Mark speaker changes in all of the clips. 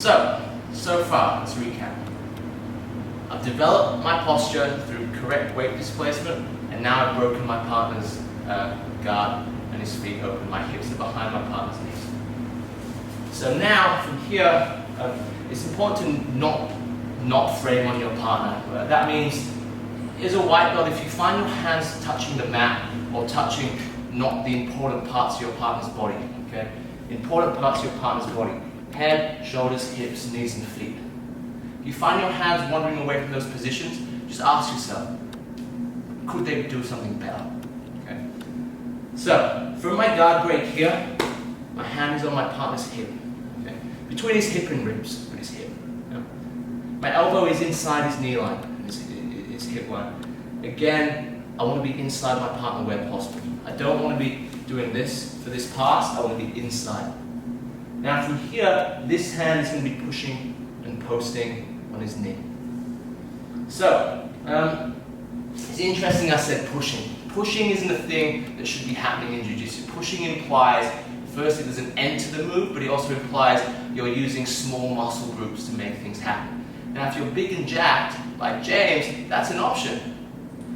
Speaker 1: So far, let's recap. I've developed my posture through correct weight displacement, and now I've broken my partner's guard and his feet open. My hips are behind my partner's knees. So now, from here, it's important to not frame on your partner. That means, as a white belt, if you find your hands touching the mat or touching not the important parts of your partner's body, okay? Important parts of your partner's body: head, shoulders, hips, knees, and feet. If you find your hands wandering away from those positions, just ask yourself, could they do something better? Okay? So, from my guard break here, my hand is on my partner's hip. Okay? Between his hip and ribs, with his hip. Yeah? My elbow is inside his knee line, his hip line. Again, I want to be inside my partner where possible. I don't want to be doing this for this pass, I want to be inside. Now from here, this hand is going to be pushing and posting on his knee. So, it's interesting I said pushing. Pushing isn't a thing that should be happening in Jiu-Jitsu. Pushing implies, firstly, there's an end to the move, but it also implies you're using small muscle groups to make things happen. Now if you're big and jacked, like James, that's an option.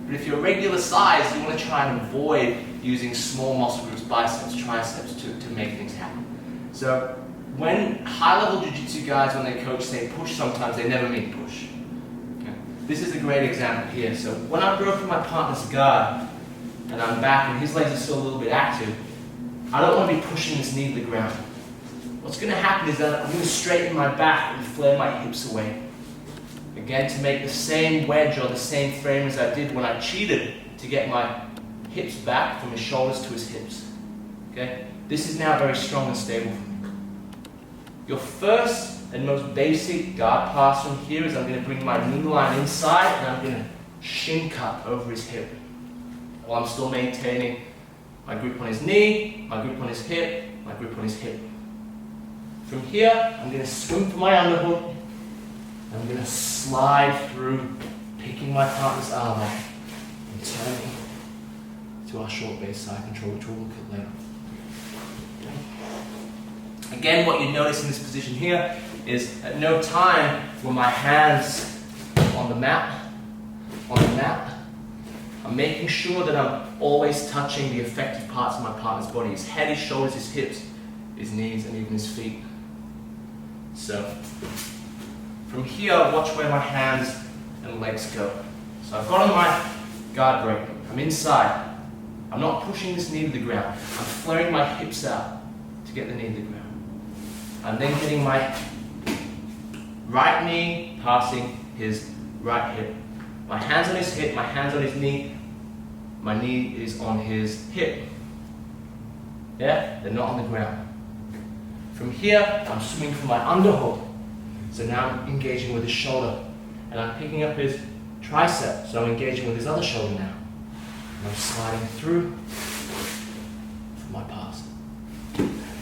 Speaker 1: But if you're regular size, you want to try and avoid using small muscle groups, biceps, triceps, to make things happen. So when high-level Jiu-Jitsu guys, when they coach, say push sometimes, they never mean push. Okay? This is a great example here. So when I broke my partner's guard, and I'm back and his legs are still a little bit active, I don't want to be pushing this knee to the ground. What's going to happen is that I'm going to straighten my back and flare my hips away. Again, to make the same wedge or the same frame as I did when I cheated to get my hips back from his shoulders to his hips. Okay? This is now very strong and stable for me. Your first and most basic guard pass from here is I'm going to bring my knee line inside and I'm going to shin cut over his hip, while I'm still maintaining my grip on his knee, my grip on his hip, my grip on his hip. From here, I'm going to swing for my underhook. I'm going to slide through, picking my partner's arm up and turning to our short base side control, which we'll look at later. Again, what you notice in this position here is at no time were my hands on the mat. I'm making sure that I'm always touching the effective parts of my partner's body: his head, his shoulders, his hips, his knees, and even his feet. So, from here, watch where my hands and legs go. So I've got on my guard break. I'm inside. I'm not pushing this knee to the ground. I'm flaring my hips out to get the knee to the ground. I'm then getting my right knee passing his right hip. My hand's on his hip, my hand's on his knee. My knee is on his hip. Yeah? They're not on the ground. From here, I'm swinging for my underhook. So now I'm engaging with his shoulder. And I'm picking up his tricep, so I'm engaging with his other shoulder now. And I'm sliding through for my pass.